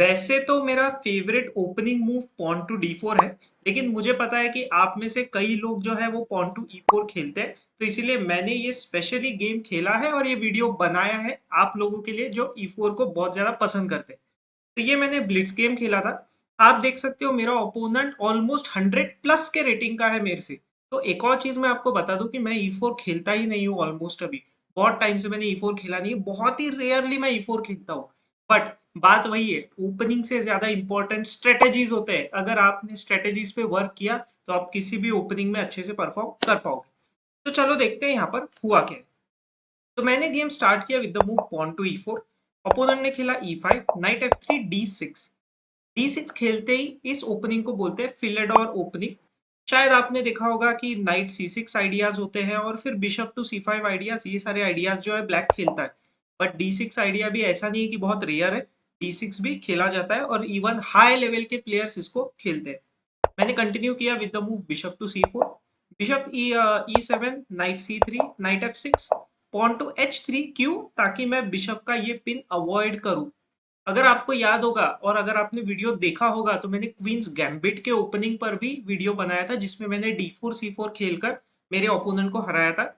वैसे तो मेरा favourite opening move pawn to डी4 है, लेकिन मुझे पता है कि आप में से कई लोग जो है वो पॉन टू ई4 खेलते हैं, तो इसीलिए मैंने ये स्पेशली गेम खेला है और ये वीडियो बनाया है आप लोगों के लिए जो ई4 को बहुत ज्यादा पसंद करते हैं। तो ये मैंने ब्लिट्स गेम खेला था। आप देख सकते हो मेरा ओपोनेंट ऑलमोस्ट 100+ के रेटिंग का है मेरे से। तो एक और चीज मैं आपको बता दूं कि मैं ई4 खेलता ही नहीं हूँ ऑलमोस्ट अभी। बहुत टाइम से मैंने ई4 खेला नहीं है, बहुत ही रेयरली मैं ई4 खेलता हूँ। बट बात वही है, ओपनिंग से ज्यादा इंपॉर्टेंट स्ट्रेटेजीज होते हैं। अगर आपने स्ट्रेटेजीज पे वर्क किया तो आप किसी भी ओपनिंग में अच्छे से परफॉर्म कर पाओगे। तो चलो देखते हैं यहाँ पर हुआ क्या है। तो मैंने गेम स्टार्ट किया with the move pawn to ई4। अपोनेंट ने खेला ई5, नाइट एफ3, डी6। डी6 खेलते ही इस ओपनिंग को बोलते हैं फिलेडोर ओपनिंग। शायद आपने देखा होगा कि नाइट सी6 आइडियाज होते हैं और फिर बिशप टू सी5 आइडियाज, ये सारे आइडियाज जो है ब्लैक खेलता है। बट डी6 आइडिया भी ऐसा नहीं है कि बहुत रेयर है, डी6 भी खेला जाता है और इवन हाई लेवल के प्लेयर्स इसको खेलते हैं। मैंने कंटिन्यू किया with the move bishop to सी4, बिशप ई7, नाइट सी3, नाइट एफ6, पॉन टू एच3। क्यों? ताकि मैं बिशप का ये पिन अवॉइड करूं। अगर आपको याद होगा और अगर आपने वीडियो देखा होगा तो मैंने क्वींस गैम्बिट के ओपनिंग पर भी वीडियो बनाया था, जिसमें मैंने डी4 सी4 खेलकर मेरे ओपोनेंट को हराया था।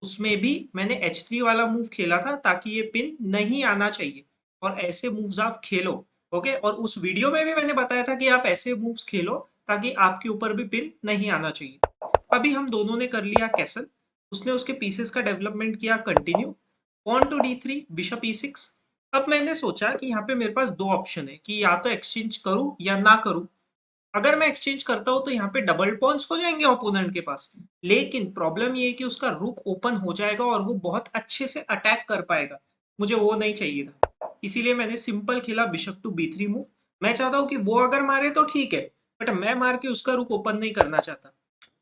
उसमें भी मैंने एच3 वाला मूव खेला था ताकि ये पिन नहीं आना चाहिए, और ऐसे मूव्स आप खेलो। ओके, और उस वीडियो में भी मैंने बताया था कि आप ऐसे मूव्स खेलो ताकि आपके ऊपर भी पिन नहीं आना चाहिए। अभी हम दोनों ने कर लिया कैसल। उसने उसके पीसेस का डेवलपमेंट किया continue. Pawn to D three, bishop ई6। अब मैंने सोचा कि यहाँ पे मेरे पास दो ऑप्शन है कि या तो एक्सचेंज करूं या ना करूं। अगर मैं एक्सचेंज करता हूं तो यहाँ पे डबल पॉन्स हो जाएंगे ओपोनेंट के पास, लेकिन प्रॉब्लम ये है कि उसका रुक ओपन हो जाएगा और वो बहुत अच्छे से अटैक कर पाएगा। मुझे वो नहीं चाहिए था, इसीलिए मैंने सिंपल खेला बिशप टू बी3 मूव। मैं चाहता हूँ कि वो अगर मारे तो ठीक है, बट मैं मार के उसका रुक ओपन नहीं करना चाहता।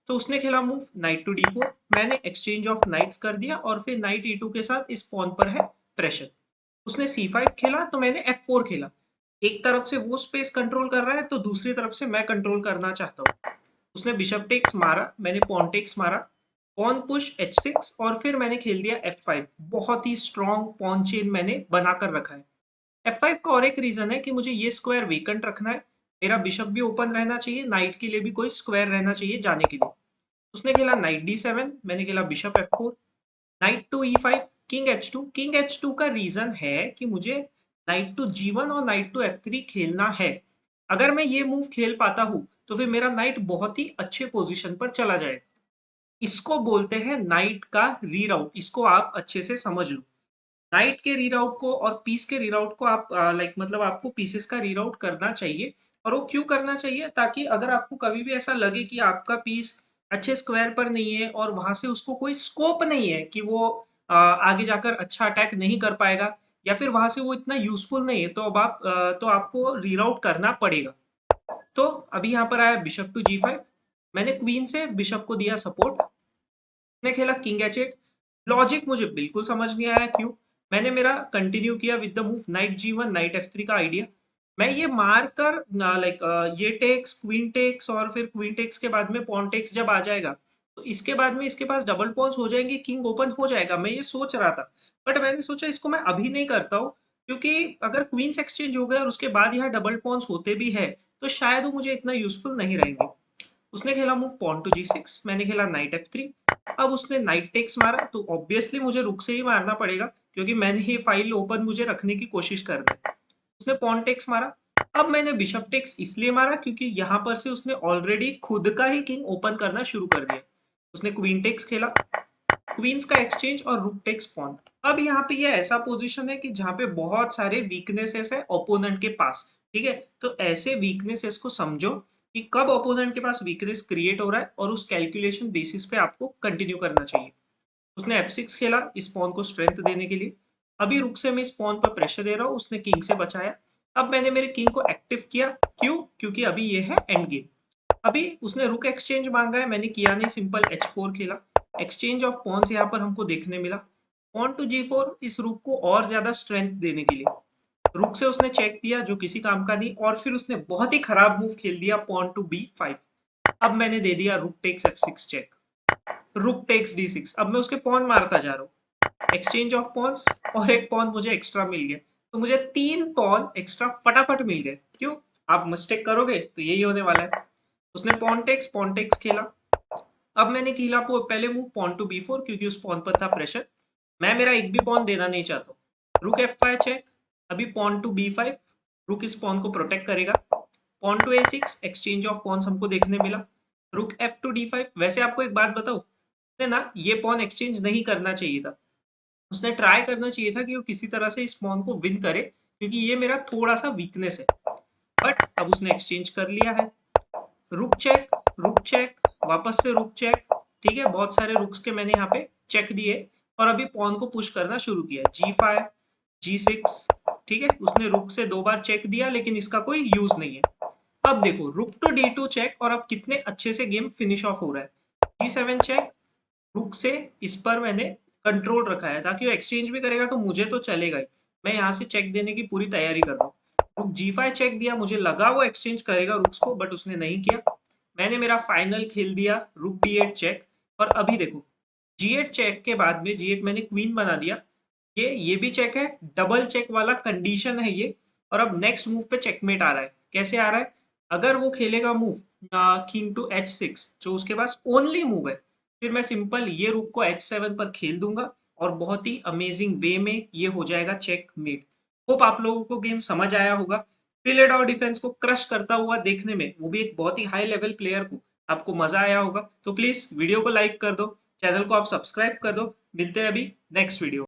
तो उसने खेला मूव नाइट टू डी4। मैंने एक्सचेंज ऑफ नाइट्स कर दिया और फिर नाइट ई2 के साथ इस पॉन पर है प्रेशर। उसने सी5 खेला तो मैंने एफ4 खेला। एक तरफ से वो स्पेस कंट्रोल कर रहा है तो दूसरी तरफ से मैं कंट्रोल करना चाहता हूँ। उसने बिशप टेक्स मारा, मैंने पॉन टेक्स मारा। पॉन पुश एच6 और फिर मैंने खेल दिया एफ5। बहुत ही स्ट्रॉन्ग पॉन चेन मैंने बनाकर रखा है। एफ5 का और एक रीजन है कि मुझे ये स्क्वायर वेकेंट रखना है। मेरा बिशप भी ओपन रहना चाहिए, नाइट के लिए भी कोई स्क्वायर रहना चाहिए जाने के लिए। उसने खेला नाइट डी7, मैंने खेला bishop F four, knight to E five, king H two. King H two का रीजन है कि मुझे नाइट टू जी1 और नाइट टू एफ3 खेलना है। अगर मैं ये मूव खेल पाता हूं तो फिर मेरा नाइट बहुत ही अच्छे पोजीशन पर चला जाएगा। इसको बोलते हैं नाइट का रीराउट, इसको आप अच्छे से समझ लो। नाइट के रीराउट को और पीस के रीराउट को आप लाइक मतलब आपको पीसेस का रीराउट करना चाहिए। और वो क्यों करना चाहिए? ताकि अगर आपको कभी भी ऐसा लगे कि आपका पीस अच्छे स्क्वायर पर नहीं है और वहां से उसको कोई स्कोप नहीं है कि वो आगे जाकर अच्छा अटैक नहीं कर पाएगा, या फिर वहां से वो इतना यूजफुल नहीं है, तो अब तो आपको रीराउट करना पड़ेगा। तो अभी यहाँ पर आया बिशप टू जी5। मैंने क्वीन से बिशप को दिया सपोर्ट। ने खेला किंग एच8। लॉजिक मुझे बिल्कुल समझ नहीं आया क्यों। मैंने मेरा कंटिन्यू किया with the move night G1, night f3 का आइडिया। मैं ये मार कर लाइक ये टेक्स, क्वीन टेक्स और फिर क्वीन टेक्स के बाद में पॉन टेक्स जब आ जाएगा तो इसके बाद में इसके पास डबल पॉन्स हो जाएंगे, किंग ओपन हो जाएगा, मैं ये सोच रहा था। बट मैंने सोचा इसको मैं अभी नहीं करता हूँ, क्योंकि अगर क्वींस एक्सचेंज हो गए और उसके बाद यहाँ डबल पॉन्स होते भी है तो शायद वो मुझे इतना यूजफुल नहीं रहेंगे। उसने खेला मूव पॉन टू जी6, मैंने खेला नाइट एफ3। अब उसने नाइट टेक्स मारा तो ऑब्वियसली मुझे रुक से ही मारना पड़ेगा, क्योंकि मैंने ये फाइल ओपन मुझे रखने की कोशिश कर दी। उसने पॉन टेक्स मारा। अब मैंने बिशप टेक्स इसलिए मारा क्योंकि यहां पर से उसने ऑलरेडी खुद का ही किंग ओपन करना शुरू कर दिया। उसने क्वीन टेक्स खेला, क्वींस का एक्सचेंज और रुक टेक्स पॉन। अब यहाँ पे ये ऐसा पोजीशन है कि जहाँ पे बहुत सारे वीकनेसेस है ओपोनेंट के पास। ठीक है, तो ऐसे वीकनेसेस को समझो कि कब ओपोनेंट के पास वीकनेस क्रिएट हो रहा है, और उस कैलकुलेशन बेसिस पे आपको कंटिन्यू करना चाहिए। उसने एफ6 खेला इस पॉन को स्ट्रेंथ देने के लिए। अभी रुक से मैं इस पॉन पर प्रेशर दे रहा हूँ, उसने किंग से बचाया। अब मैंने मेरे किंग को एक्टिव किया। क्यों? क्योंकि अभी ये है एंड गेम। अभी उसने रुक एक्सचेंज मांगा है, मैंने किया नहीं, सिंपल एच4 खेला। एक्सचेंज ऑफ पॉन्स यहाँ पर हमको देखने मिला। पॉन टू जी4 इस रुक को और ज्यादा स्ट्रेंथ देने के लिए। रुक से उसने चेक दिया जो किसी काम का नहीं, और फिर उसने बहुत ही खराब मूव खेल दिया पॉन टू बी5। अब मैंने दे दिया रुक टेक्स एफ6 चेक, रुक टेक्स डी6। अब मैं उसके पॉन मारता जा रहा हूँ, एक्सचेंज ऑफ पॉन्स और एक पॉन मुझे एक्स्ट्रा मिल गया। तो मुझे 3 पॉन एक्स्ट्रा फटाफट मिल गए। क्यों? आप मिस्टेक करोगे तो यही होने वाला है। उसने पॉन टेक्स खेला। अब मैंने खेला पहले मूव पॉन टू बी4 क्योंकि उस पॉन पर था प्रेशर। मैं मेरा एक भी पॉन देना नहीं चाहता। रुक F5 चेक। अभी पॉन टू B5। रुक इस पॉन को प्रोटेक्ट करेगा। Pawn to A6 exchange of pawns हमको देखने मिला। रुक F टू D5। वैसे आपको एक बात बताऊं, उसने ना ये पॉन एक्सचेंज नहीं करना चाहिए था। उसने ट्राई करना चाहिए था कि वो किसी तरह से इस पॉन को विन करे क्योंकि ये मेरा थोड़ा सा वीकनेस है। बट अब उसने एक्सचेंज कर लिया है। रुक चेक, वापस से रुक चेक। ठीक है, बहुत सारे रुक्स के मैंने यहाँ पे चेक दिए और अभी पॉन को पुश करना शुरू किया। G5, G6। ठीक है, उसने रुक से 2 बार चेक दिया लेकिन इसका कोई यूज नहीं है। अब देखो रुक टू D2 चेक और अब कितने अच्छे से गेम फिनिश ऑफ हो रहा है। G7 check. रुक से इस पर मैंने कंट्रोल रखा है ताकि वो एक्सचेंज भी करेगा तो मुझे तो चलेगा ही। मैं यहाँ से चेक देने की पूरी तैयारी कर रहा हूँ। रुक G5 चेक दिया, मुझे लगा वो एक्सचेंज करेगा रुक्स को बट उसने नहीं किया। मैंने मेरा फाइनल खेल दिया रुक D8 चेक। और अभी देखो G8 चेक के बाद में G8 मैंने क्वीन बना दिया। ये भी चेक है, डबल चेक वाला कंडीशन है ये। और अब नेक्स्ट मूव पे चेकमेट आ रहा है। कैसे आ रहा है? अगर वो खेलेगा मूव किंग टू H6 जो उसके पास ओनली मूव है, फिर मैं सिंपल ये रुक को H7 पर खेल दूंगा और बहुत ही अमेजिंग वे में ये हो जाएगा चेकमेट। होप आप लोगों को गेम समझ आया होगा। फिलेडॉर डिफेंस को क्रश करता हुआ देखने में, वो भी एक बहुत ही हाई लेवल प्लेयर को, आपको मजा आया होगा। तो प्लीज वीडियो को लाइक कर दो, चैनल को आप सब्सक्राइब कर दो। मिलते हैं अभी नेक्स्ट वीडियो।